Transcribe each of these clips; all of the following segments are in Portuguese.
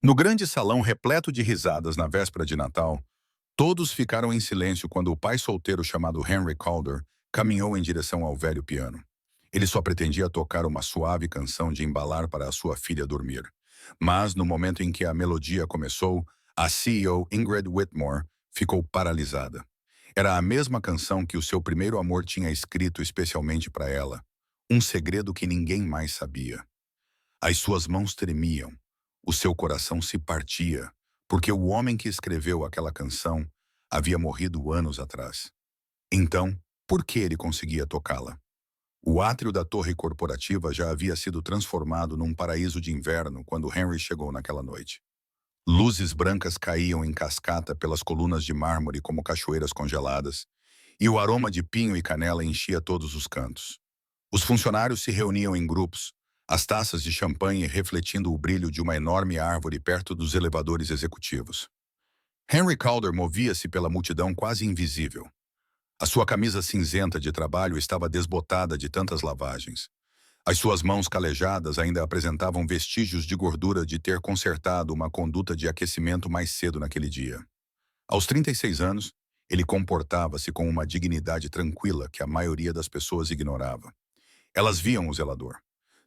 No grande salão repleto de risadas na véspera de Natal, todos ficaram em silêncio quando o pai solteiro chamado Henry Calder caminhou em direção ao velho piano. Ele só pretendia tocar uma suave canção de embalar para a sua filha dormir. Mas, no momento em que a melodia começou, a CEO Ingrid Whitmore ficou paralisada. Era a mesma canção que o seu primeiro amor tinha escrito especialmente para ela, um segredo que ninguém mais sabia. As suas mãos tremiam, o seu coração se partia, porque o homem que escreveu aquela canção havia morrido anos atrás. Então, por que ele conseguia tocá-la? O átrio da torre corporativa já havia sido transformado num paraíso de inverno quando Henry chegou naquela noite. Luzes brancas caíam em cascata pelas colunas de mármore como cachoeiras congeladas, e o aroma de pinho e canela enchia todos os cantos. Os funcionários se reuniam em grupos, as taças de champanhe refletindo o brilho de uma enorme árvore perto dos elevadores executivos. Henry Calder movia-se pela multidão quase invisível. A sua camisa cinzenta de trabalho estava desbotada de tantas lavagens. As suas mãos calejadas ainda apresentavam vestígios de gordura de ter consertado uma conduta de aquecimento mais cedo naquele dia. Aos 36 anos, ele comportava-se com uma dignidade tranquila que a maioria das pessoas ignorava. Elas viam o zelador.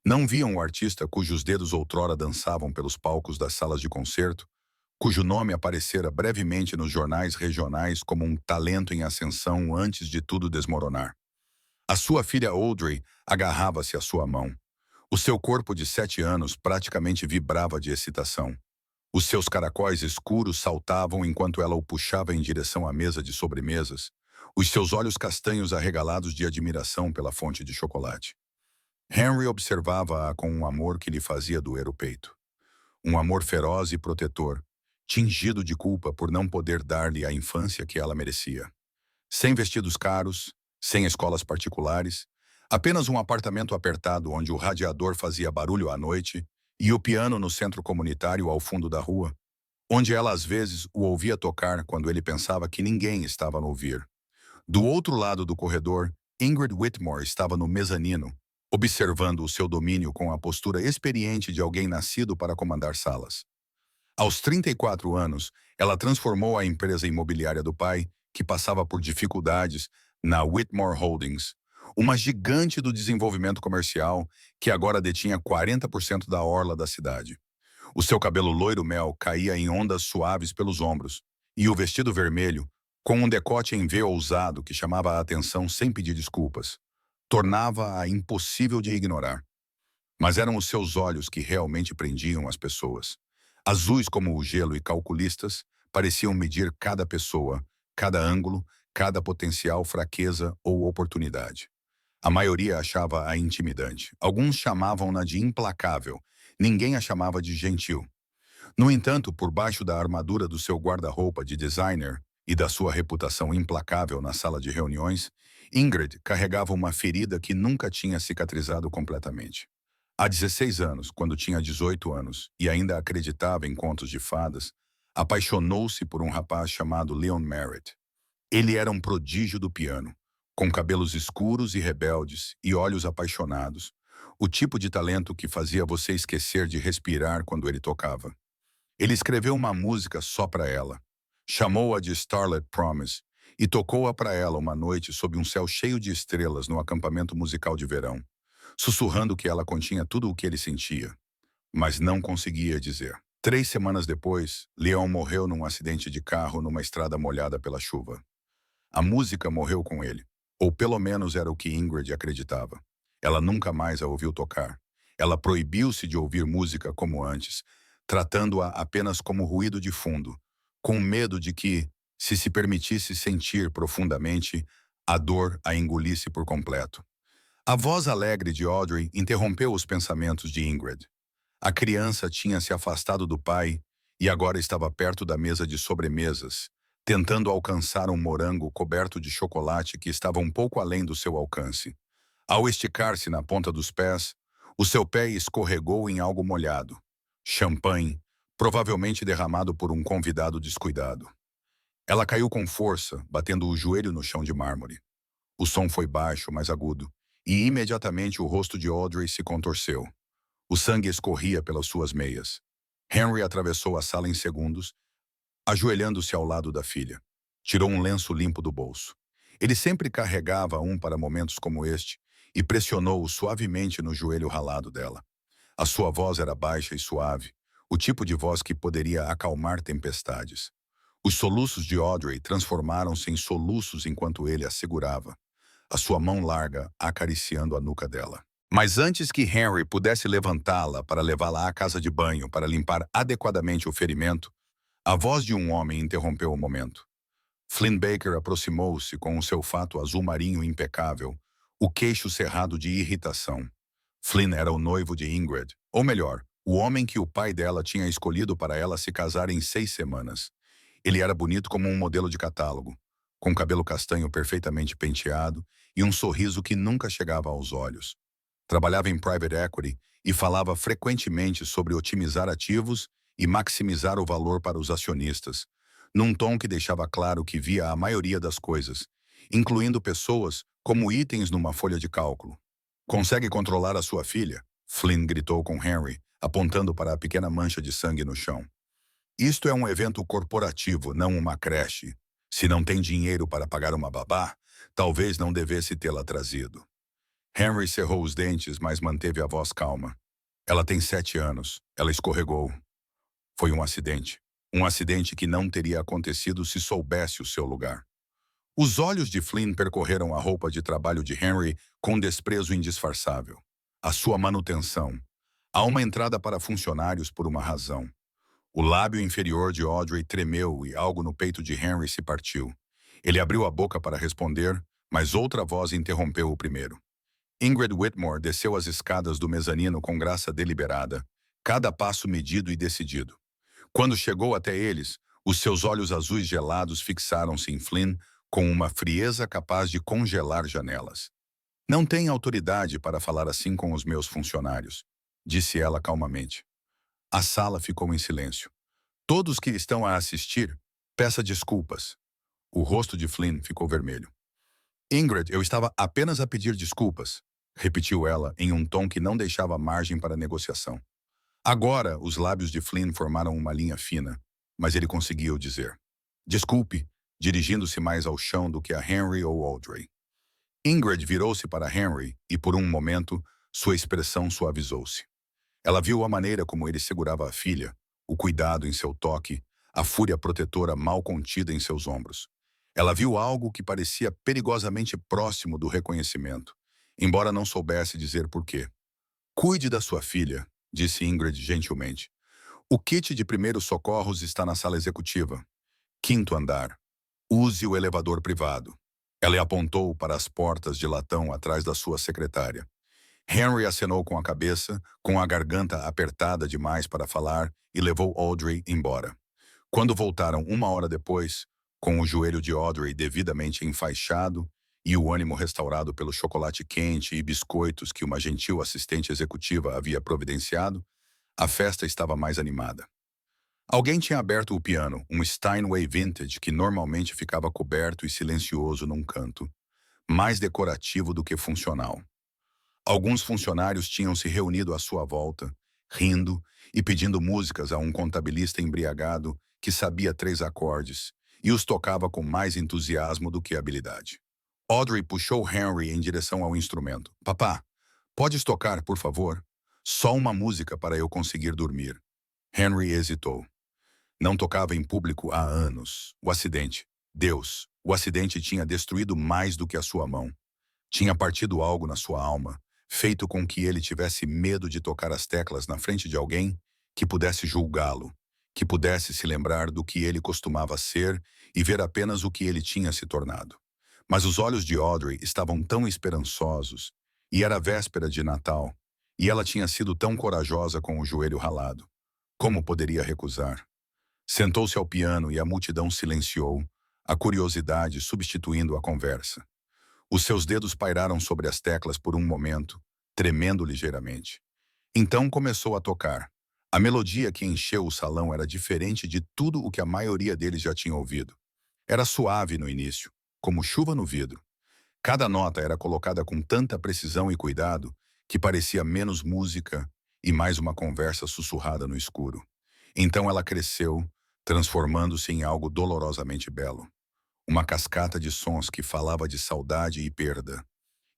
Não viam o artista cujos dedos outrora dançavam pelos palcos das salas de concerto, cujo nome aparecera brevemente nos jornais regionais como um talento em ascensão antes de tudo desmoronar. A sua filha Audrey agarrava-se à sua mão. O seu corpo de 7 anos praticamente vibrava de excitação. Os seus caracóis escuros saltavam enquanto ela o puxava em direção à mesa de sobremesas, os seus olhos castanhos arregalados de admiração pela fonte de chocolate. Henry observava-a com um amor que lhe fazia doer o peito. Um amor feroz e protetor, tingido de culpa por não poder dar-lhe a infância que ela merecia. Sem vestidos caros, sem escolas particulares, apenas um apartamento apertado onde o radiador fazia barulho à noite e o piano no centro comunitário ao fundo da rua, onde ela às vezes o ouvia tocar quando ele pensava que ninguém estava a ouvir. Do outro lado do corredor, Ingrid Whitmore estava no mezanino, observando o seu domínio com a postura experiente de alguém nascido para comandar salas. Aos 34 anos, ela transformou a empresa imobiliária do pai, que passava por dificuldades, na Whitmore Holdings, uma gigante do desenvolvimento comercial que agora detinha 40% da orla da cidade. O seu cabelo loiro-mel caía em ondas suaves pelos ombros, e o vestido vermelho, com um decote em V ousado que chamava a atenção sem pedir desculpas, tornava-a impossível de ignorar. Mas eram os seus olhos que realmente prendiam as pessoas. Azuis como o gelo e calculistas, pareciam medir cada pessoa, cada ângulo, cada potencial fraqueza ou oportunidade. A maioria achava-a intimidante. Alguns chamavam-na de implacável. Ninguém a chamava de gentil. No entanto, por baixo da armadura do seu guarda-roupa de designer e da sua reputação implacável na sala de reuniões, Ingrid carregava uma ferida que nunca tinha cicatrizado completamente. Há 16 anos, quando tinha 18 anos e ainda acreditava em contos de fadas, apaixonou-se por um rapaz chamado Leon Merritt. Ele era um prodígio do piano, com cabelos escuros e rebeldes e olhos apaixonados, o tipo de talento que fazia você esquecer de respirar quando ele tocava. Ele escreveu uma música só para ela, chamou-a de Starlit Promise e tocou-a para ela uma noite sob um céu cheio de estrelas no acampamento musical de verão, sussurrando que ela continha tudo o que ele sentia, mas não conseguia dizer. 3 semanas depois, Leon morreu num acidente de carro numa estrada molhada pela chuva. A música morreu com ele, ou pelo menos era o que Ingrid acreditava. Ela nunca mais a ouviu tocar. Ela proibiu-se de ouvir música como antes, tratando-a apenas como ruído de fundo, com medo de que, se permitisse sentir profundamente, a dor a engolisse por completo. A voz alegre de Audrey interrompeu os pensamentos de Ingrid. A criança tinha se afastado do pai e agora estava perto da mesa de sobremesas, tentando alcançar um morango coberto de chocolate que estava um pouco além do seu alcance. Ao esticar-se na ponta dos pés, o seu pé escorregou em algo molhado. Champanhe, provavelmente derramado por um convidado descuidado. Ela caiu com força, batendo o joelho no chão de mármore. O som foi baixo, mas agudo, e imediatamente o rosto de Audrey se contorceu. O sangue escorria pelas suas meias. Henry atravessou a sala em segundos, ajoelhando-se ao lado da filha. Tirou um lenço limpo do bolso. Ele sempre carregava um para momentos como este e pressionou-o suavemente no joelho ralado dela. A sua voz era baixa e suave, o tipo de voz que poderia acalmar tempestades. Os soluços de Audrey transformaram-se em soluços enquanto ele a segurava, a sua mão larga acariciando a nuca dela. Mas antes que Henry pudesse levantá-la para levá-la à casa de banho para limpar adequadamente o ferimento, a voz de um homem interrompeu o momento. Flynn Baker aproximou-se com o seu fato azul marinho impecável, o queixo cerrado de irritação. Flynn era o noivo de Ingrid, ou melhor, o homem que o pai dela tinha escolhido para ela se casar em 6 semanas. Ele era bonito como um modelo de catálogo, com cabelo castanho perfeitamente penteado e um sorriso que nunca chegava aos olhos. Trabalhava em private equity e falava frequentemente sobre otimizar ativos e maximizar o valor para os acionistas, num tom que deixava claro que via a maioria das coisas, incluindo pessoas, como itens numa folha de cálculo. Consegue controlar a sua filha? Flynn gritou com Henry, apontando para a pequena mancha de sangue no chão. Isto é um evento corporativo, não uma creche. Se não tem dinheiro para pagar uma babá, talvez não devesse tê-la trazido. Henry cerrou os dentes, mas manteve a voz calma. Ela tem 7 anos. Ela escorregou. Foi um acidente. Um acidente que não teria acontecido se soubesse o seu lugar. Os olhos de Flynn percorreram a roupa de trabalho de Henry com desprezo indisfarçável. A sua manutenção. Há uma entrada para funcionários por uma razão. O lábio inferior de Audrey tremeu e algo no peito de Henry se partiu. Ele abriu a boca para responder, mas outra voz interrompeu o primeiro. Ingrid Whitmore desceu as escadas do mezanino com graça deliberada, cada passo medido e decidido. Quando chegou até eles, os seus olhos azuis gelados fixaram-se em Flynn com uma frieza capaz de congelar janelas. Não tem autoridade para falar assim com os meus funcionários, disse ela calmamente. A sala ficou em silêncio. Todos que estão a assistir, peça desculpas. O rosto de Flynn ficou vermelho. Ingrid, eu estava apenas a pedir desculpas, repetiu ela em um tom que não deixava margem para negociação. Agora, os lábios de Flynn formaram uma linha fina, mas ele conseguiu dizer. Desculpe, dirigindo-se mais ao chão do que a Henry ou Audrey. Ingrid virou-se para Henry e, por um momento, sua expressão suavizou-se. Ela viu a maneira como ele segurava a filha, o cuidado em seu toque, a fúria protetora mal contida em seus ombros. Ela viu algo que parecia perigosamente próximo do reconhecimento, embora não soubesse dizer por quê. Cuide da sua filha, disse Ingrid gentilmente. O kit de primeiros socorros está na sala executiva. 5º andar. Use o elevador privado. Ela apontou para as portas de latão atrás da sua secretária. Henry acenou com a cabeça, com a garganta apertada demais para falar, e levou Audrey embora. Quando voltaram 1 hora depois, com o joelho de Audrey devidamente enfaixado e o ânimo restaurado pelo chocolate quente e biscoitos que uma gentil assistente executiva havia providenciado, a festa estava mais animada. Alguém tinha aberto o piano, um Steinway vintage que normalmente ficava coberto e silencioso num canto, mais decorativo do que funcional. Alguns funcionários tinham se reunido à sua volta, rindo e pedindo músicas a um contabilista embriagado que sabia 3 acordes e os tocava com mais entusiasmo do que habilidade. Audrey puxou Henry em direção ao instrumento. Papá, podes tocar, por favor? Só uma música para eu conseguir dormir. Henry hesitou. Não tocava em público há anos. O acidente. Deus, o acidente tinha destruído mais do que a sua mão. Tinha partido algo na sua alma, feito com que ele tivesse medo de tocar as teclas na frente de alguém que pudesse julgá-lo, que pudesse se lembrar do que ele costumava ser e ver apenas o que ele tinha se tornado. Mas os olhos de Audrey estavam tão esperançosos, e era véspera de Natal, e ela tinha sido tão corajosa com o joelho ralado. Como poderia recusar? Sentou-se ao piano e a multidão silenciou, a curiosidade substituindo a conversa. Os seus dedos pairaram sobre as teclas por um momento, tremendo ligeiramente. Então começou a tocar. A melodia que encheu o salão era diferente de tudo o que a maioria deles já tinha ouvido. Era suave no início, como chuva no vidro. Cada nota era colocada com tanta precisão e cuidado que parecia menos música e mais uma conversa sussurrada no escuro. Então ela cresceu, transformando-se em algo dolorosamente belo. Uma cascata de sons que falava de saudade e perda,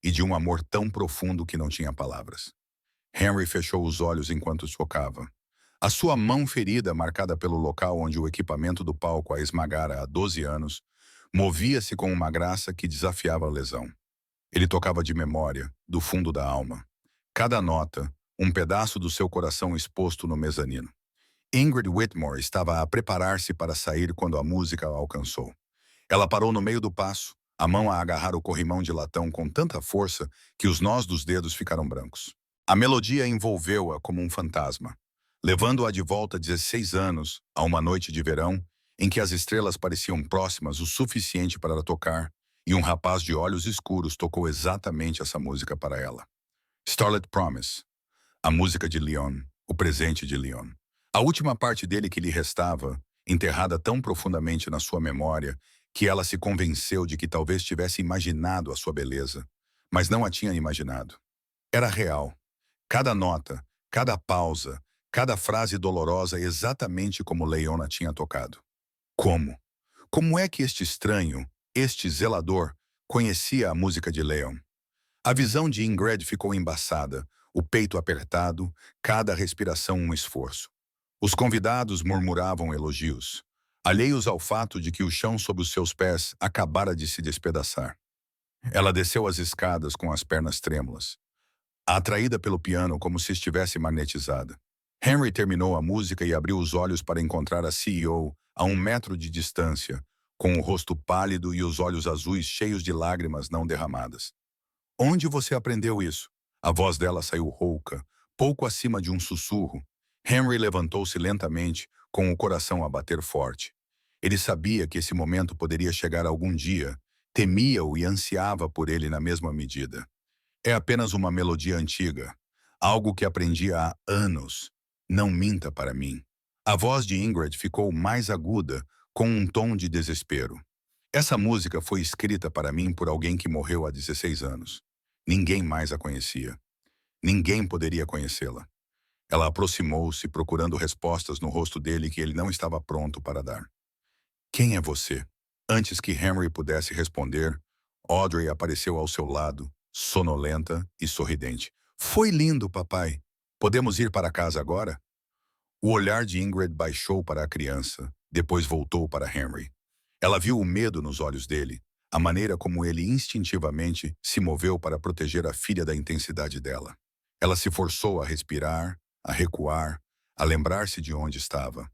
e de um amor tão profundo que não tinha palavras. Henry fechou os olhos enquanto tocava. A sua mão ferida, marcada pelo local onde o equipamento do palco a esmagara há 12 anos, movia-se com uma graça que desafiava a lesão. Ele tocava de memória, do fundo da alma. Cada nota, um pedaço do seu coração exposto no mezanino. Ingrid Whitmore estava a preparar-se para sair quando a música a alcançou. Ela parou no meio do passo, a mão a agarrar o corrimão de latão com tanta força que os nós dos dedos ficaram brancos. A melodia envolveu-a como um fantasma, levando-a de volta 16 anos a uma noite de verão em que as estrelas pareciam próximas o suficiente para ela tocar, e um rapaz de olhos escuros tocou exatamente essa música para ela. Starlit Promise, a música de Leon, o presente de Leon. A última parte dele que lhe restava, enterrada tão profundamente na sua memória, que ela se convenceu de que talvez tivesse imaginado a sua beleza, mas não a tinha imaginado. Era real. Cada nota, cada pausa, cada frase dolorosa exatamente como Leona tinha tocado. Como? Como é que este estranho, este zelador, conhecia a música de Leon? A visão de Ingrid ficou embaçada, o peito apertado, cada respiração um esforço. Os convidados murmuravam elogios, alheios ao fato de que o chão sob os seus pés acabara de se despedaçar. Ela desceu as escadas com as pernas trêmulas, atraída pelo piano como se estivesse magnetizada. Henry terminou a música e abriu os olhos para encontrar a CEO a 1 metro de distância, com o rosto pálido e os olhos azuis cheios de lágrimas não derramadas. Onde você aprendeu isso? A voz dela saiu rouca, pouco acima de um sussurro. Henry levantou-se lentamente, com o coração a bater forte. Ele sabia que esse momento poderia chegar algum dia, temia-o e ansiava por ele na mesma medida. É apenas uma melodia antiga, algo que aprendi há anos. Não minta para mim. A voz de Ingrid ficou mais aguda, com um tom de desespero. Essa música foi escrita para mim por alguém que morreu há 16 anos. Ninguém mais a conhecia. Ninguém poderia conhecê-la. Ela aproximou-se, procurando respostas no rosto dele que ele não estava pronto para dar. Quem é você? Antes que Henry pudesse responder, Audrey apareceu ao seu lado, sonolenta e sorridente. Foi lindo, papai. Podemos ir para casa agora? O olhar de Ingrid baixou para a criança, depois voltou para Henry. Ela viu o medo nos olhos dele, a maneira como ele instintivamente se moveu para proteger a filha da intensidade dela. Ela se forçou a respirar, a recuar, a lembrar-se de onde estava.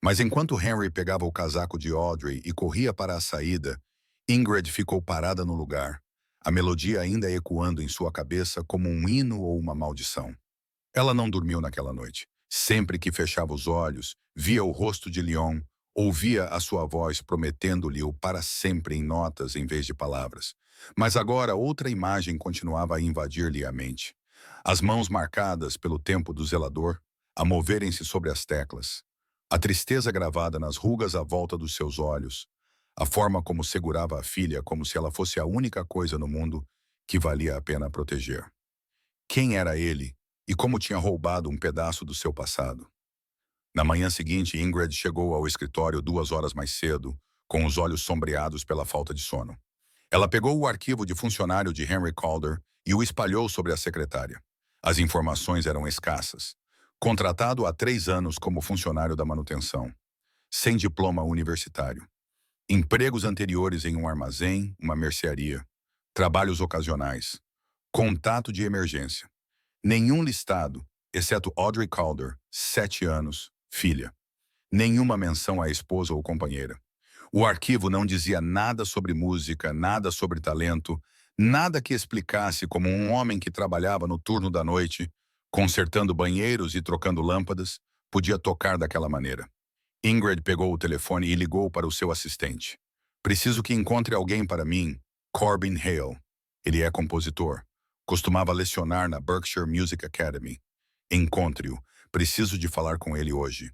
Mas enquanto Henry pegava o casaco de Audrey e corria para a saída, Ingrid ficou parada no lugar, a melodia ainda ecoando em sua cabeça como um hino ou uma maldição. Ela não dormiu naquela noite. Sempre que fechava os olhos, via o rosto de Leon, ouvia a sua voz prometendo-lhe o para sempre em notas em vez de palavras. Mas agora outra imagem continuava a invadir-lhe a mente. As mãos marcadas pelo tempo do zelador, a moverem-se sobre as teclas. A tristeza gravada nas rugas à volta dos seus olhos. A forma como segurava a filha como se ela fosse a única coisa no mundo que valia a pena proteger. Quem era ele e como tinha roubado um pedaço do seu passado? Na manhã seguinte, Ingrid chegou ao escritório 2 horas mais cedo, com os olhos sombreados pela falta de sono. Ela pegou o arquivo de funcionário de Henry Calder e o espalhou sobre a secretária. As informações eram escassas. Contratado há 3 anos como funcionário da manutenção. Sem diploma universitário. Empregos anteriores em um armazém, uma mercearia. Trabalhos ocasionais. Contato de emergência. Nenhum listado, exceto Audrey Calder, 7 anos, filha. Nenhuma menção à esposa ou companheira. O arquivo não dizia nada sobre música, nada sobre talento, nada que explicasse como um homem que trabalhava no turno da noite, consertando banheiros e trocando lâmpadas, podia tocar daquela maneira. Ingrid pegou o telefone e ligou para o seu assistente. Preciso que encontre alguém para mim, Corbin Hale. Ele é compositor. Costumava lecionar na Berkshire Music Academy. Encontre-o. Preciso de falar com ele hoje.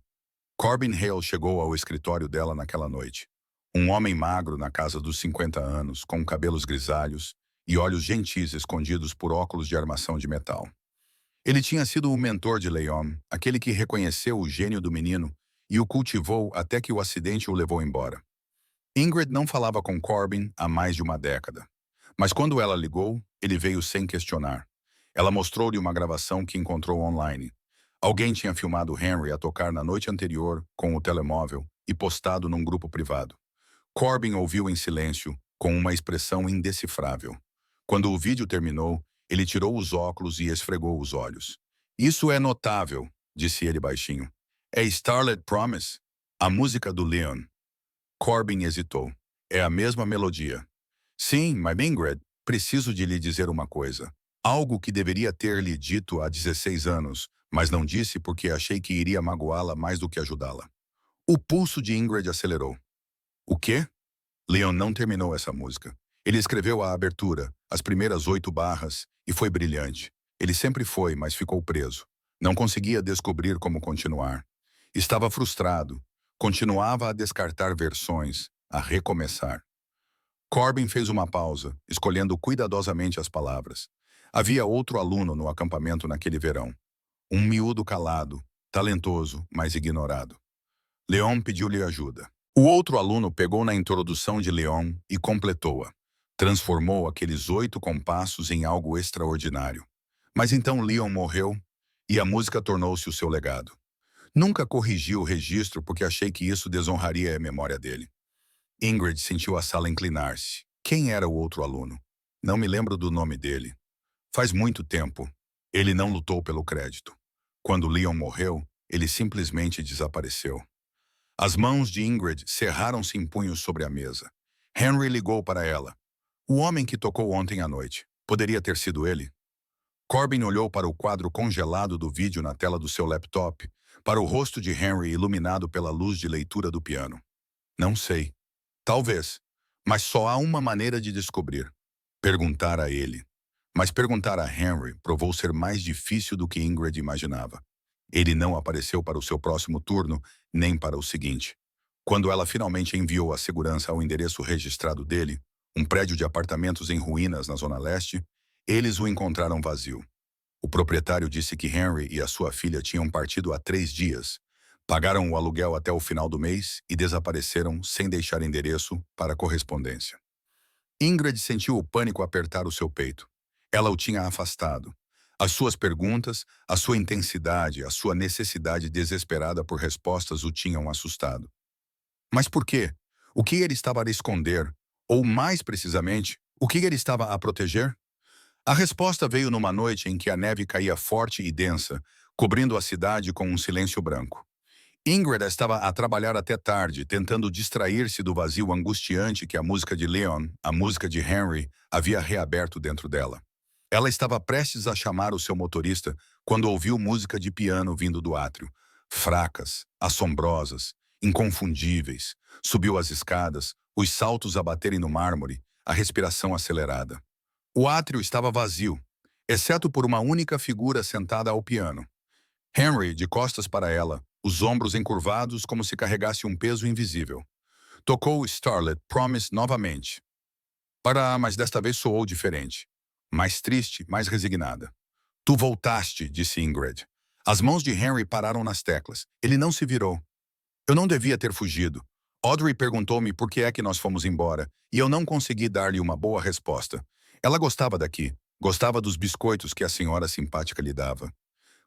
Corbin Hale chegou ao escritório dela naquela noite. Um homem magro na casa dos 50 anos, com cabelos grisalhos e olhos gentis escondidos por óculos de armação de metal. Ele tinha sido o mentor de Leon, aquele que reconheceu o gênio do menino e o cultivou até que o acidente o levou embora. Ingrid não falava com Corbin há mais de uma década. Mas quando ela ligou, ele veio sem questionar. Ela mostrou-lhe uma gravação que encontrou online. Alguém tinha filmado Henry a tocar na noite anterior com o telemóvel e postado num grupo privado. Corbin ouviu em silêncio, com uma expressão indecifrável. Quando o vídeo terminou, ele tirou os óculos e esfregou os olhos. Isso é notável, disse ele baixinho. É Starlit Promise, a música do Leon. Corbin hesitou. É a mesma melodia. Sim, mas Ingrid, preciso de lhe dizer uma coisa. Algo que deveria ter lhe dito há 16 anos, mas não disse porque achei que iria magoá-la mais do que ajudá-la. O pulso de Ingrid acelerou. O quê? Leon não terminou essa música. Ele escreveu a abertura, as primeiras 8 barras, e foi brilhante. Ele sempre foi, mas ficou preso. Não conseguia descobrir como continuar. Estava frustrado. Continuava a descartar versões, a recomeçar. Corbin fez uma pausa, escolhendo cuidadosamente as palavras. Havia outro aluno no acampamento naquele verão. Um miúdo calado, talentoso, mas ignorado. Leon pediu-lhe ajuda. O outro aluno pegou na introdução de Leon e completou-a. Transformou aqueles 8 compassos em algo extraordinário. Mas então Leon morreu e a música tornou-se o seu legado. Nunca corrigi o registro porque achei que isso desonraria a memória dele. Ingrid sentiu a sala inclinar-se. Quem era o outro aluno? Não me lembro do nome dele. Faz muito tempo. Ele não lutou pelo crédito. Quando Leon morreu, ele simplesmente desapareceu. As mãos de Ingrid cerraram-se em punhos sobre a mesa. Henry ligou para ela. O homem que tocou ontem à noite. Poderia ter sido ele? Corbin olhou para o quadro congelado do vídeo na tela do seu laptop, para o rosto de Henry iluminado pela luz de leitura do piano. Não sei. Talvez. Mas só há uma maneira de descobrir. Perguntar a ele. Mas perguntar a Henry provou ser mais difícil do que Ingrid imaginava. Ele não apareceu para o seu próximo turno, nem para o seguinte. Quando ela finalmente enviou a segurança ao endereço registrado dele, um prédio de apartamentos em ruínas na Zona Leste, eles o encontraram vazio. O proprietário disse que Henry e a sua filha tinham partido há 3 dias. Pagaram o aluguel até o final do mês e desapareceram sem deixar endereço para correspondência. Ingrid sentiu o pânico apertar o seu peito. Ela o tinha afastado. As suas perguntas, a sua intensidade, a sua necessidade desesperada por respostas o tinham assustado. Mas por quê? O que ele estava a esconder? Ou, mais precisamente, o que ele estava a proteger? A resposta veio numa noite em que a neve caía forte e densa, cobrindo a cidade com um silêncio branco. Ingrid estava a trabalhar até tarde, tentando distrair-se do vazio angustiante que a música de Leon, a música de Henry, havia reaberto dentro dela. Ela estava prestes a chamar o seu motorista quando ouviu música de piano vindo do átrio. Fracas, assombrosas, inconfundíveis. Subiu as escadas, os saltos a baterem no mármore, a respiração acelerada. O átrio estava vazio, exceto por uma única figura sentada ao piano. Henry, de costas para ela, os ombros encurvados como se carregasse um peso invisível. Tocou Starlit Promise novamente. Mas desta vez soou diferente. Mais triste, mais resignada. Tu voltaste, disse Ingrid. As mãos de Henry pararam nas teclas. Ele não se virou. Eu não devia ter fugido. Audrey perguntou-me por que é que nós fomos embora, e eu não consegui dar-lhe uma boa resposta. Ela gostava daqui, gostava dos biscoitos que a senhora simpática lhe dava.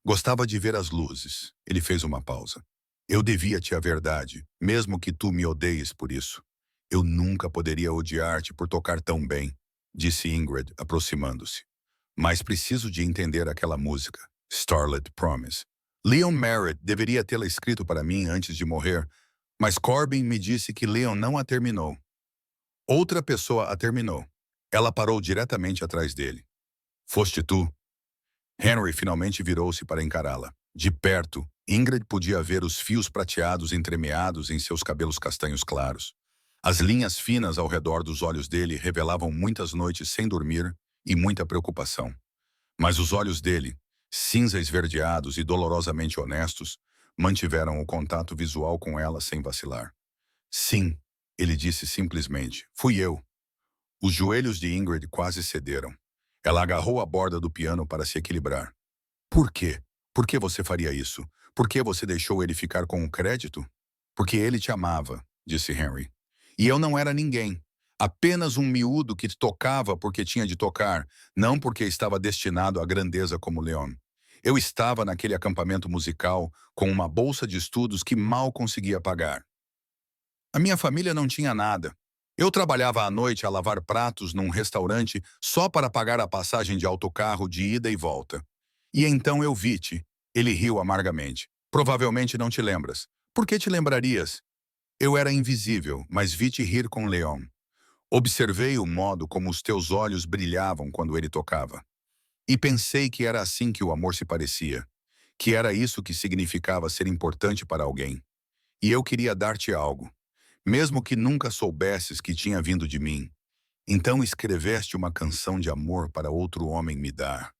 Gostava de ver as luzes. Ele fez uma pausa. Eu devia-te a verdade, mesmo que tu me odeies por isso. Eu nunca poderia odiar-te por tocar tão bem, disse Ingrid, aproximando-se. Mas preciso de entender aquela música, Starlit Promise. Leon Merritt deveria tê-la escrito para mim antes de morrer, mas Corbin me disse que Leon não a terminou. Outra pessoa a terminou. Ela parou diretamente atrás dele. Foste tu? Henry finalmente virou-se para encará-la. De perto, Ingrid podia ver os fios prateados entremeados em seus cabelos castanhos claros. As linhas finas ao redor dos olhos dele revelavam muitas noites sem dormir e muita preocupação. Mas os olhos dele, cinza esverdeados e dolorosamente honestos, mantiveram o contato visual com ela sem vacilar. Sim, ele disse simplesmente, fui eu. Os joelhos de Ingrid quase cederam. Ela agarrou a borda do piano para se equilibrar. Por quê? Por que você faria isso? Por que você deixou ele ficar com o crédito? Porque ele te amava, disse Henry. E eu não era ninguém. Apenas um miúdo que tocava porque tinha de tocar, não porque estava destinado à grandeza como Leon. Eu estava naquele acampamento musical com uma bolsa de estudos que mal conseguia pagar. A minha família não tinha nada. Eu trabalhava à noite a lavar pratos num restaurante só para pagar a passagem de autocarro de ida e volta. E então eu vi-te. Ele riu amargamente. Provavelmente não te lembras. Por que te lembrarias? Eu era invisível, mas vi-te rir com Leon. Observei o modo como os teus olhos brilhavam quando ele tocava. E pensei que era assim que o amor se parecia. Que era isso que significava ser importante para alguém. E eu queria dar-te algo. Mesmo que nunca soubesses que tinha vindo de mim. Então escreveste uma canção de amor para outro homem me dar.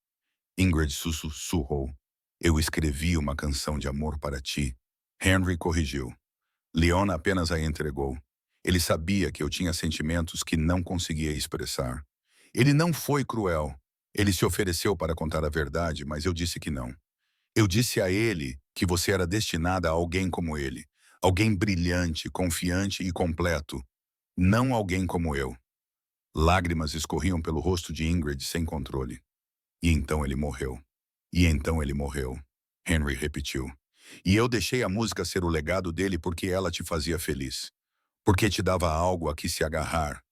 Ingrid sussurrou. Eu escrevi uma canção de amor para ti. Henry corrigiu. Leon apenas a entregou. Ele sabia que eu tinha sentimentos que não conseguia expressar. Ele não foi cruel. Ele se ofereceu para contar a verdade, mas eu disse que não. Eu disse a ele que você era destinada a alguém como ele. Alguém brilhante, confiante e completo. Não alguém como eu. Lágrimas escorriam pelo rosto de Ingrid sem controle. E então ele morreu. E então ele morreu. Henry repetiu. E eu deixei a música ser o legado dele porque ela te fazia feliz. Porque te dava algo a que se agarrar.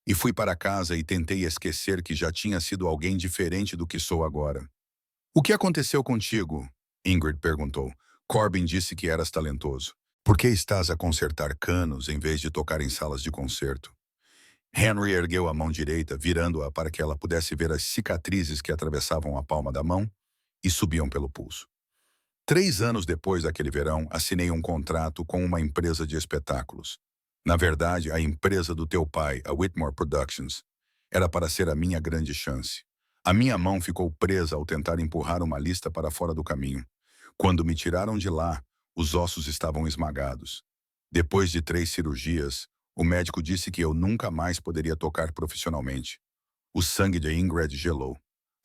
E fui para casa e tentei esquecer que já tinha sido alguém diferente do que sou agora. O que aconteceu contigo? Ingrid perguntou. Corbin disse que eras talentoso. Por que estás a consertar canos em vez de tocar em salas de concerto? Henry ergueu a mão direita, virando-a para que ela pudesse ver as cicatrizes que atravessavam a palma da mão e subiam pelo pulso. 3 anos depois daquele verão, assinei um contrato com uma empresa de espetáculos. Na verdade, a empresa do teu pai, a Whitmore Productions, era para ser a minha grande chance. A minha mão ficou presa ao tentar empurrar uma lista para fora do caminho. Quando me tiraram de lá, os ossos estavam esmagados. Depois de 3 cirurgias, o médico disse que eu nunca mais poderia tocar profissionalmente. O sangue de Ingrid gelou.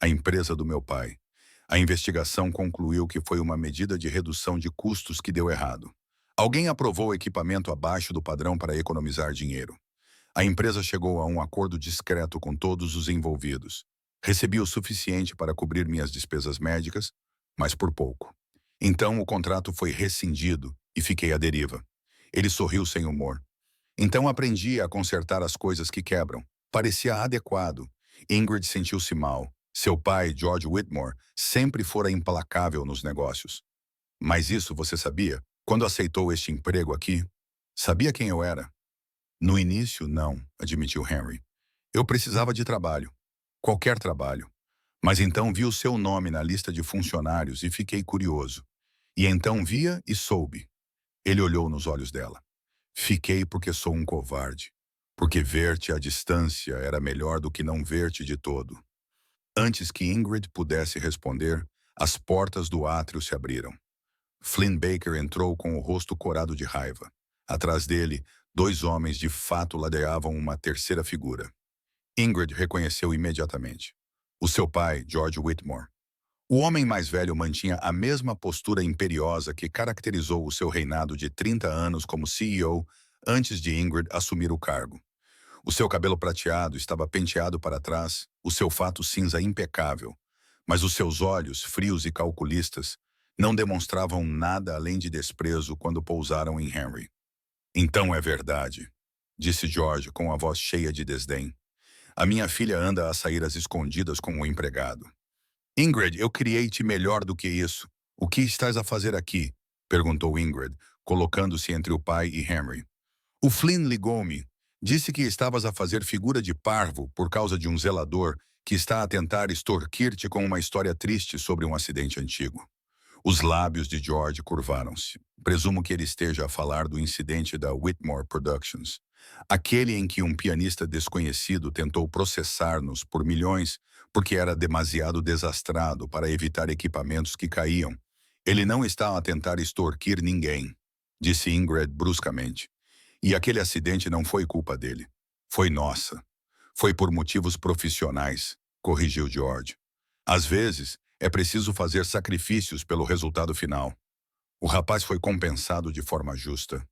A empresa do meu pai. A investigação concluiu que foi uma medida de redução de custos que deu errado. Alguém aprovou equipamento abaixo do padrão para economizar dinheiro. A empresa chegou a um acordo discreto com todos os envolvidos. Recebi o suficiente para cobrir minhas despesas médicas, mas por pouco. Então o contrato foi rescindido e fiquei à deriva. Ele sorriu sem humor. Então aprendi a consertar as coisas que quebram. Parecia adequado. Ingrid sentiu-se mal. Seu pai, George Whitmore, sempre fora implacável nos negócios. Mas isso você sabia? Quando aceitou este emprego aqui? Sabia quem eu era? No início, não, admitiu Henry. Eu precisava de trabalho. Qualquer trabalho. Mas então vi o seu nome na lista de funcionários e fiquei curioso. E então via e soube. Ele olhou nos olhos dela. Fiquei porque sou um covarde. Porque ver-te à distância era melhor do que não ver-te de todo. Antes que Ingrid pudesse responder, as portas do átrio se abriram. Flynn Baker entrou com o rosto corado de raiva. Atrás dele, 2 homens de fato ladeavam uma terceira figura. Ingrid reconheceu imediatamente. O seu pai, George Whitmore. O homem mais velho mantinha a mesma postura imperiosa que caracterizou o seu reinado de 30 anos como CEO antes de Ingrid assumir o cargo. O seu cabelo prateado estava penteado para trás, o seu fato cinza impecável, mas os seus olhos, frios e calculistas, não demonstravam nada além de desprezo quando pousaram em Henry. Então é verdade, disse George com a voz cheia de desdém. A minha filha anda a sair às escondidas com o empregado. Ingrid, eu criei-te melhor do que isso. O que estás a fazer aqui? Perguntou Ingrid, colocando-se entre o pai e Henry. O Flynn ligou-me. Disse que estavas a fazer figura de parvo por causa de um zelador que está a tentar extorquir-te com uma história triste sobre um acidente antigo. Os lábios de George curvaram-se. Presumo que ele esteja a falar do incidente da Whitmore Productions. Aquele em que um pianista desconhecido tentou processar-nos por milhões porque era demasiado desastrado para evitar equipamentos que caíam. Ele não está a tentar extorquir ninguém, disse Ingrid bruscamente. E aquele acidente não foi culpa dele. Foi nossa. Foi por motivos profissionais, corrigiu George. Às vezes, é preciso fazer sacrifícios pelo resultado final. O rapaz foi compensado de forma justa.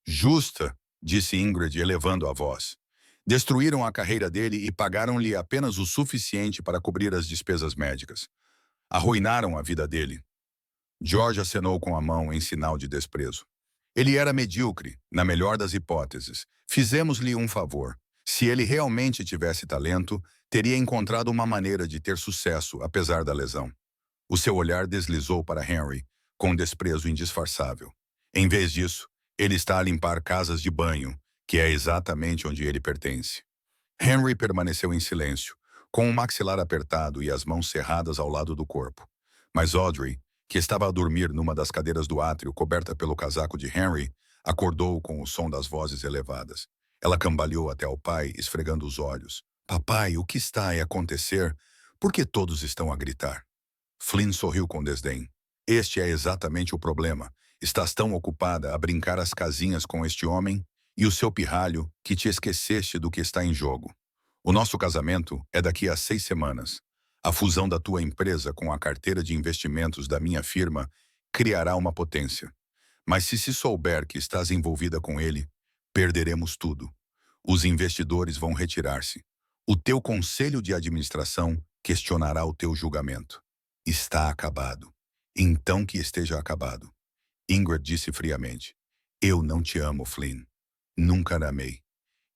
Justa, disse Ingrid, elevando a voz. Destruíram a carreira dele e pagaram-lhe apenas o suficiente para cobrir as despesas médicas. Arruinaram a vida dele. George acenou com a mão em sinal de desprezo. Ele era medíocre, na melhor das hipóteses. Fizemos-lhe um favor. Se ele realmente tivesse talento, teria encontrado uma maneira de ter sucesso, apesar da lesão. O seu olhar deslizou para Henry, com desprezo indisfarçável. Em vez disso, ele está a limpar casas de banho, que é exatamente onde ele pertence. Henry permaneceu em silêncio, com o maxilar apertado e as mãos cerradas ao lado do corpo. Mas Audrey, que estava a dormir numa das cadeiras do átrio coberta pelo casaco de Henry, acordou com o som das vozes elevadas. Ela cambaleou até ao pai, esfregando os olhos. Papai, o que está a acontecer? Por que todos estão a gritar? Flynn sorriu com desdém. Este é exatamente o problema. Estás tão ocupada a brincar às casinhas com este homem e o seu pirralho que te esqueceste do que está em jogo. O nosso casamento é daqui a 6 semanas. A fusão da tua empresa com a carteira de investimentos da minha firma criará uma potência. Mas se souber que estás envolvida com ele, perderemos tudo. Os investidores vão retirar-se. O teu conselho de administração questionará o teu julgamento. Está acabado. Então que esteja acabado. Ingrid disse friamente. Eu não te amo, Flynn. Nunca a amei.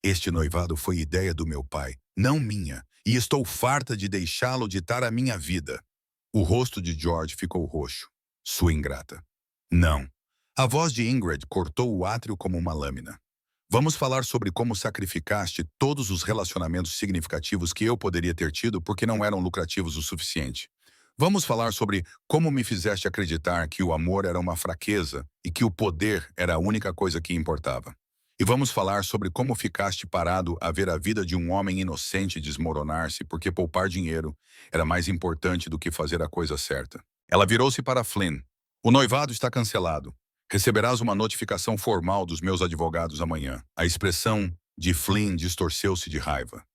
Este noivado foi ideia do meu pai, não minha, e estou farta de deixá-lo ditar a minha vida. O rosto de George ficou roxo. Sua ingrata. Não. A voz de Ingrid cortou o átrio como uma lâmina. Vamos falar sobre como sacrificaste todos os relacionamentos significativos que eu poderia ter tido porque não eram lucrativos o suficiente. Vamos falar sobre como me fizeste acreditar que o amor era uma fraqueza e que o poder era a única coisa que importava. E vamos falar sobre como ficaste parado a ver a vida de um homem inocente desmoronar-se porque poupar dinheiro era mais importante do que fazer a coisa certa. Ela virou-se para Flynn. O noivado está cancelado. Receberás uma notificação formal dos meus advogados amanhã. A expressão de Flynn distorceu-se de raiva.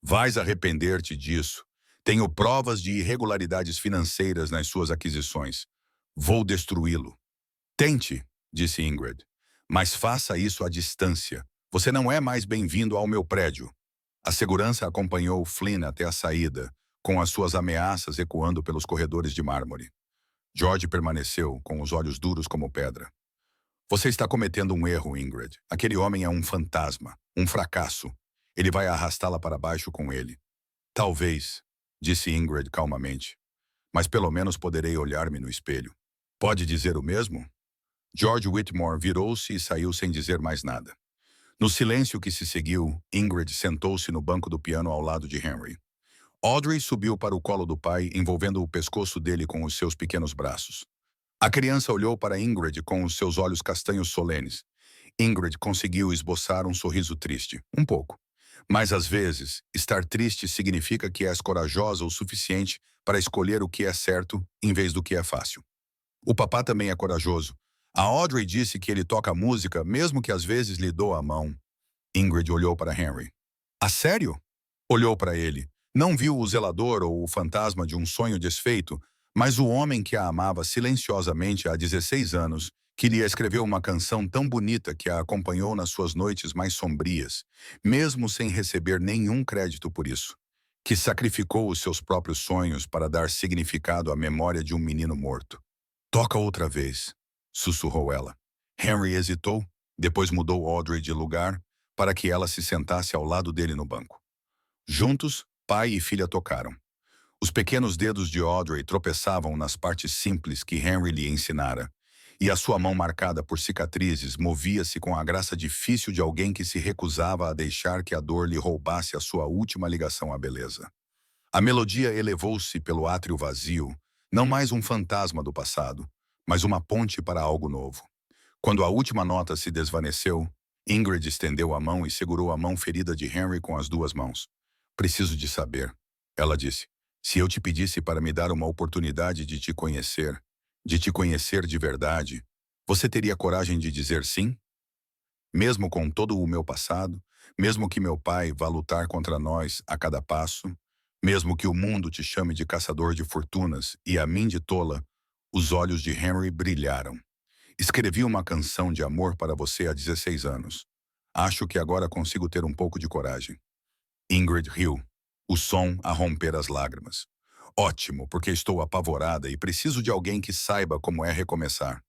Vais arrepender-te disso. Tenho provas de irregularidades financeiras nas suas aquisições. Vou destruí-lo. Tente, disse Ingrid. Mas faça isso à distância. Você não é mais bem-vindo ao meu prédio. A segurança acompanhou Flynn até a saída, com as suas ameaças ecoando pelos corredores de mármore. George permaneceu, com os olhos duros como pedra. Você está cometendo um erro, Ingrid. Aquele homem é um fantasma, um fracasso. Ele vai arrastá-la para baixo com ele. Talvez, disse Ingrid calmamente. Mas pelo menos poderei olhar-me no espelho. Pode dizer o mesmo? George Whitmore virou-se e saiu sem dizer mais nada. No silêncio que se seguiu, Ingrid sentou-se no banco do piano ao lado de Henry. Audrey subiu para o colo do pai, envolvendo o pescoço dele com os seus pequenos braços. A criança olhou para Ingrid com os seus olhos castanhos solenes. Ingrid conseguiu esboçar um sorriso triste, um pouco. Mas às vezes, estar triste significa que és corajosa o suficiente para escolher o que é certo em vez do que é fácil. O papá também é corajoso. A Audrey disse que ele toca música, mesmo que às vezes lhe doa a mão. Ingrid olhou para Henry. A sério? Olhou para ele. Não viu o zelador ou o fantasma de um sonho desfeito, mas o homem que a amava silenciosamente há 16 anos, que lhe escreveu uma canção tão bonita que a acompanhou nas suas noites mais sombrias, mesmo sem receber nenhum crédito por isso, que sacrificou os seus próprios sonhos para dar significado à memória de um menino morto. Toca outra vez, sussurrou ela. Henry hesitou, depois mudou Audrey de lugar para que ela se sentasse ao lado dele no banco. Juntos, pai e filha tocaram. Os pequenos dedos de Audrey tropeçavam nas partes simples que Henry lhe ensinara, e a sua mão marcada por cicatrizes movia-se com a graça difícil de alguém que se recusava a deixar que a dor lhe roubasse a sua última ligação à beleza. A melodia elevou-se pelo átrio vazio, não mais um fantasma do passado, mas uma ponte para algo novo. Quando a última nota se desvaneceu, Ingrid estendeu a mão e segurou a mão ferida de Henry com as duas mãos. Preciso de saber, ela disse. Se eu te pedisse para me dar uma oportunidade de te conhecer de verdade, você teria coragem de dizer sim? Mesmo com todo o meu passado, mesmo que meu pai vá lutar contra nós a cada passo, mesmo que o mundo te chame de caçador de fortunas e a mim de tola, Os olhos de Henry brilharam. Escrevi uma canção de amor para você há 16 anos. Acho que agora consigo ter um pouco de coragem. Ingrid riu, o som a romper as lágrimas. Ótimo, porque estou apavorada e preciso de alguém que saiba como é recomeçar.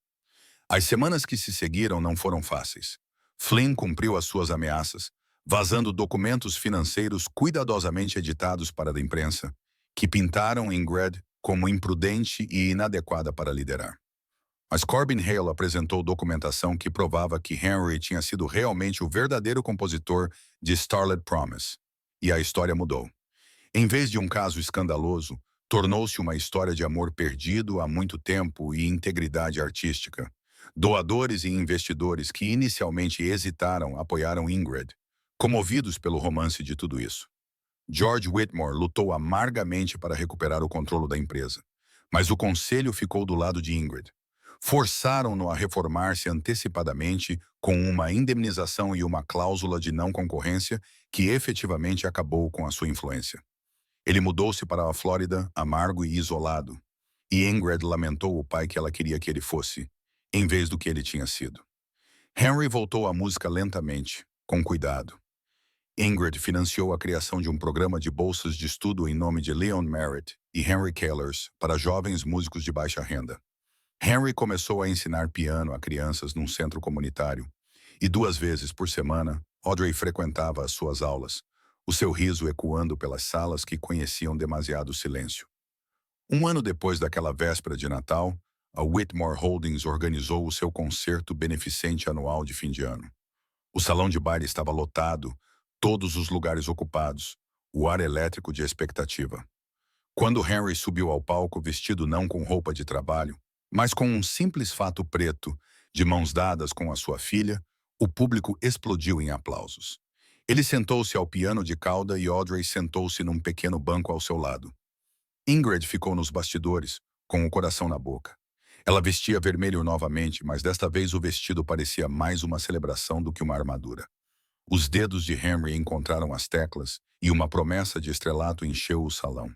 As semanas que se seguiram não foram fáceis. Flynn cumpriu as suas ameaças, vazando documentos financeiros cuidadosamente editados para a imprensa, que pintaram Ingrid como imprudente e inadequada para liderar. Mas Corbin Hale apresentou documentação que provava que Henry tinha sido realmente o verdadeiro compositor de Starlit Promise. E a história mudou. Em vez de um caso escandaloso, tornou-se uma história de amor perdido há muito tempo e integridade artística. Doadores e investidores que inicialmente hesitaram apoiaram Ingrid, comovidos pelo romance de tudo isso. George Whitmore lutou amargamente para recuperar o controle da empresa, mas o conselho ficou do lado de Ingrid. Forçaram-no a reformar-se antecipadamente com uma indemnização e uma cláusula de não concorrência que efetivamente acabou com a sua influência. Ele mudou-se para a Flórida, amargo e isolado, e Ingrid lamentou o pai que ela queria que ele fosse, em vez do que ele tinha sido. Henry voltou à música lentamente, com cuidado. Ingrid financiou a criação de um programa de bolsas de estudo em nome de Leon Merritt e Henry Callers para jovens músicos de baixa renda. Henry começou a ensinar piano a crianças num centro comunitário, e 2 vezes por semana, Audrey frequentava as suas aulas, o seu riso ecoando pelas salas que conheciam demasiado silêncio. Um ano depois daquela véspera de Natal, a Whitmore Holdings organizou o seu concerto beneficente anual de fim de ano. O salão de baile estava lotado, todos os lugares ocupados, o ar elétrico de expectativa. Quando Henry subiu ao palco vestido não com roupa de trabalho, mas com um simples fato preto, de mãos dadas com a sua filha, o público explodiu em aplausos. Ele sentou-se ao piano de cauda e Audrey sentou-se num pequeno banco ao seu lado. Ingrid ficou nos bastidores, com o coração na boca. Ela vestia vermelho novamente, mas desta vez o vestido parecia mais uma celebração do que uma armadura. Os dedos de Henry encontraram as teclas e uma promessa de estrelato encheu o salão.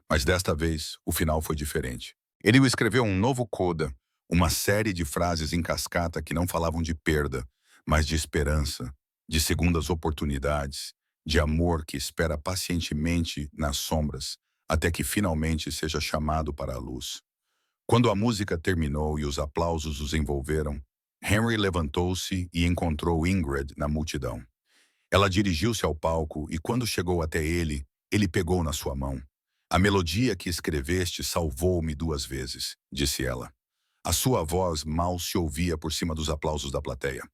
Mas desta vez, o final foi diferente. Ele escreveu um novo coda, uma série de frases em cascata que não falavam de perda, mas de esperança, de segundas oportunidades, de amor que espera pacientemente nas sombras, até que finalmente seja chamado para a luz. Quando a música terminou e os aplausos os envolveram, Henry levantou-se e encontrou Ingrid na multidão. Ela dirigiu-se ao palco e quando chegou até ele, ele pegou na sua mão. A melodia que escreveste salvou-me 2 vezes, disse ela. A sua voz mal se ouvia por cima dos aplausos da plateia.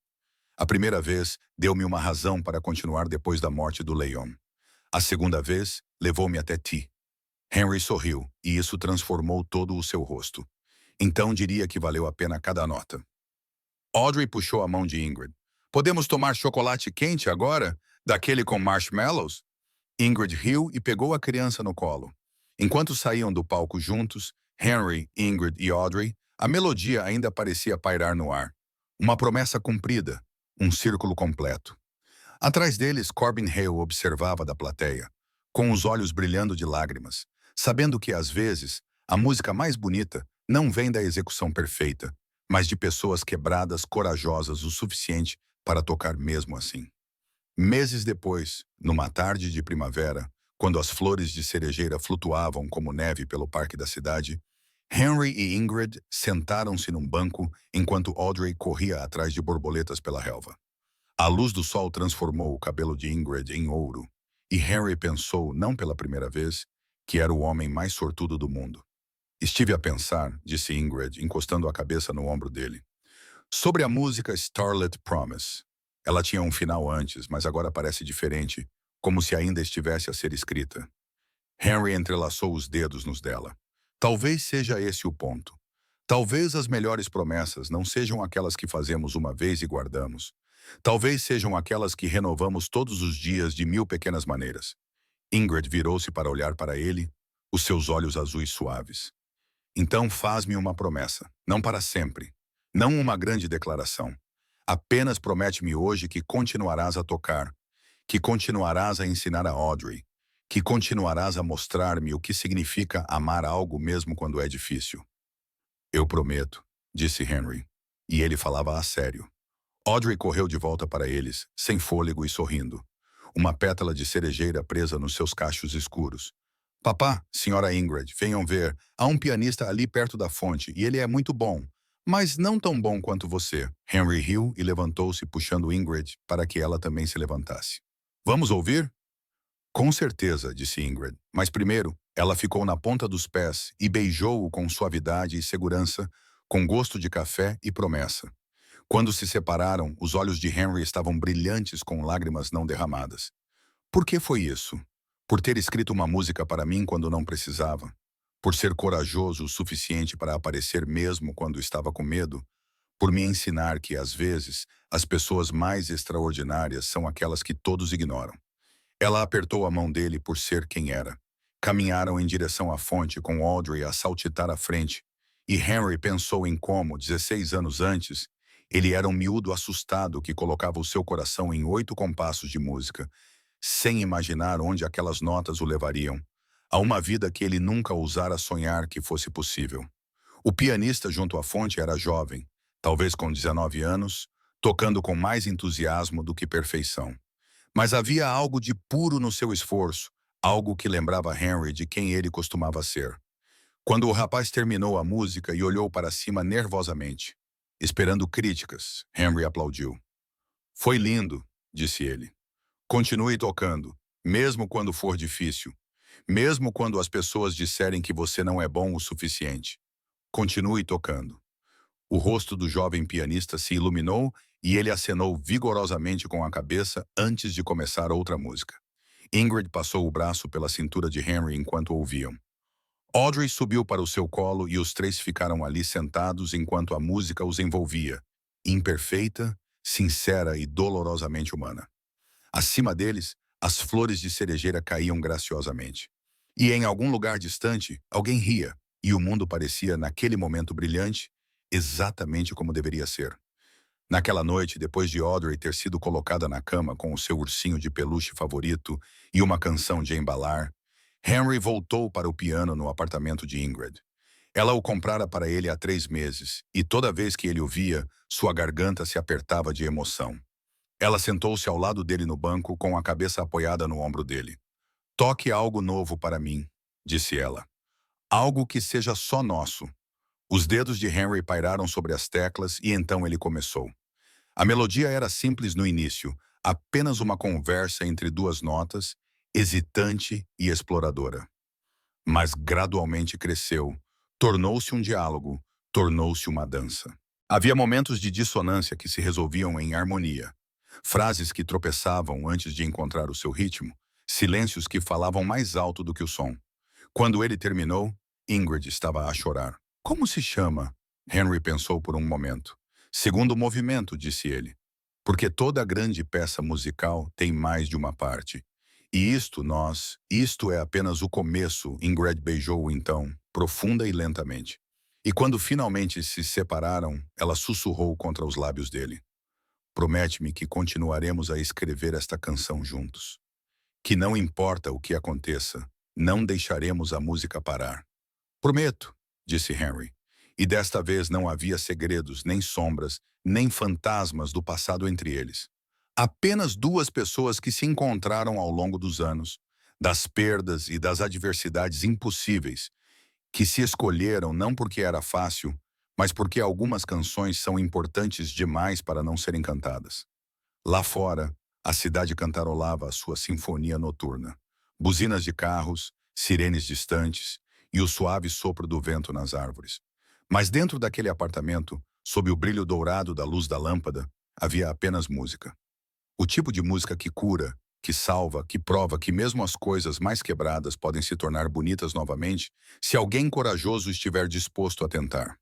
A primeira vez, deu-me uma razão para continuar depois da morte do Leon. A segunda vez, levou-me até ti. Henry sorriu, e isso transformou todo o seu rosto. Então diria que valeu a pena cada nota. Audrey puxou a mão de Ingrid. Podemos tomar chocolate quente agora? Daquele com marshmallows? Ingrid riu e pegou a criança no colo. Enquanto saíam do palco juntos, Henry, Ingrid e Audrey, a melodia ainda parecia pairar no ar. Uma promessa cumprida, um círculo completo. Atrás deles, Corbin Hale observava da plateia, com os olhos brilhando de lágrimas, sabendo que, às vezes, a música mais bonita não vem da execução perfeita, mas de pessoas quebradas, corajosas o suficiente para tocar mesmo assim. Meses depois, numa tarde de primavera, quando as flores de cerejeira flutuavam como neve pelo parque da cidade, Henry e Ingrid sentaram-se num banco enquanto Audrey corria atrás de borboletas pela relva. A luz do sol transformou o cabelo de Ingrid em ouro, e Henry pensou, não pela primeira vez, que era o homem mais sortudo do mundo. Estive a pensar, disse Ingrid, encostando a cabeça no ombro dele, sobre a música Starlit Promise. Ela tinha um final antes, mas agora parece diferente, como se ainda estivesse a ser escrita. Henry entrelaçou os dedos nos dela. Talvez seja esse o ponto. Talvez as melhores promessas não sejam aquelas que fazemos uma vez e guardamos. Talvez sejam aquelas que renovamos todos os dias de 1000 pequenas maneiras. Ingrid virou-se para olhar para ele, os seus olhos azuis suaves. Então faz-me uma promessa, não para sempre, não uma grande declaração. Apenas promete-me hoje que continuarás a tocar, que continuarás a ensinar a Audrey, que continuarás a mostrar-me o que significa amar algo mesmo quando é difícil. Eu prometo, disse Henry. E ele falava a sério. Audrey correu de volta para eles, sem fôlego e sorrindo. Uma pétala de cerejeira presa nos seus cachos escuros. Papá, senhora Ingrid, venham ver. Há um pianista ali perto da fonte e ele é muito bom. Mas não tão bom quanto você. Henry riu e levantou-se puxando Ingrid para que ela também se levantasse. Vamos ouvir? Com certeza, disse Ingrid. Mas primeiro, ela ficou na ponta dos pés e beijou-o com suavidade e segurança, com gosto de café e promessa. Quando se separaram, os olhos de Henry estavam brilhantes com lágrimas não derramadas. Por que foi isso? Por ter escrito uma música para mim quando não precisava? Por ser corajoso o suficiente para aparecer mesmo quando estava com medo? Por me ensinar que, às vezes, as pessoas mais extraordinárias são aquelas que todos ignoram? Ela apertou a mão dele por ser quem era. Caminharam em direção à fonte com Audrey a saltitar à frente, e Henry pensou em como, 16 anos antes, ele era um miúdo assustado que colocava o seu coração em 8 compassos de música, sem imaginar onde aquelas notas o levariam, a uma vida que ele nunca ousara sonhar que fosse possível. O pianista junto à fonte era jovem, talvez com 19 anos, tocando com mais entusiasmo do que perfeição. Mas havia algo de puro no seu esforço, algo que lembrava Henry de quem ele costumava ser. Quando o rapaz terminou a música e olhou para cima nervosamente, esperando críticas, Henry aplaudiu. Foi lindo, disse ele. Continue tocando, mesmo quando for difícil, mesmo quando as pessoas disserem que você não é bom o suficiente. Continue tocando. O rosto do jovem pianista se iluminou e ele acenou vigorosamente com a cabeça antes de começar outra música. Ingrid passou o braço pela cintura de Henry enquanto ouviam. Audrey subiu para o seu colo e os três ficaram ali sentados enquanto a música os envolvia, imperfeita, sincera e dolorosamente humana. Acima deles, as flores de cerejeira caíam graciosamente. E em algum lugar distante, alguém ria, e o mundo parecia, naquele momento brilhante, exatamente como deveria ser. Naquela noite, depois de Audrey ter sido colocada na cama com o seu ursinho de peluche favorito e uma canção de embalar, Henry voltou para o piano no apartamento de Ingrid. Ela o comprara para ele há 3 meses, e toda vez que ele o via, sua garganta se apertava de emoção. Ela sentou-se ao lado dele no banco, com a cabeça apoiada no ombro dele. Toque algo novo para mim, disse ela. Algo que seja só nosso. Os dedos de Henry pairaram sobre as teclas e então ele começou. A melodia era simples no início, apenas uma conversa entre 2 notas, hesitante e exploradora. Mas gradualmente cresceu, tornou-se um diálogo, tornou-se uma dança. Havia momentos de dissonância que se resolviam em harmonia. Frases que tropeçavam antes de encontrar o seu ritmo, silêncios que falavam mais alto do que o som. Quando ele terminou, Ingrid estava a chorar. Como se chama? Henry pensou por um momento. Segundo movimento, disse ele. Porque toda grande peça musical tem mais de uma parte. E isto é apenas o começo, Ingrid beijou-o então, profunda e lentamente. E quando finalmente se separaram, ela sussurrou contra os lábios dele. Promete-me que continuaremos a escrever esta canção juntos. Que não importa o que aconteça, não deixaremos a música parar. Prometo, disse Henry. E desta vez não havia segredos, nem sombras, nem fantasmas do passado entre eles. Apenas 2 pessoas que se encontraram ao longo dos anos, das perdas e das adversidades impossíveis, que se escolheram não porque era fácil, mas porque algumas canções são importantes demais para não serem cantadas. Lá fora, a cidade cantarolava a sua sinfonia noturna. Buzinas de carros, sirenes distantes e o suave sopro do vento nas árvores. Mas dentro daquele apartamento, sob o brilho dourado da luz da lâmpada, havia apenas música. O tipo de música que cura, que salva, que prova que mesmo as coisas mais quebradas podem se tornar bonitas novamente se alguém corajoso estiver disposto a tentar.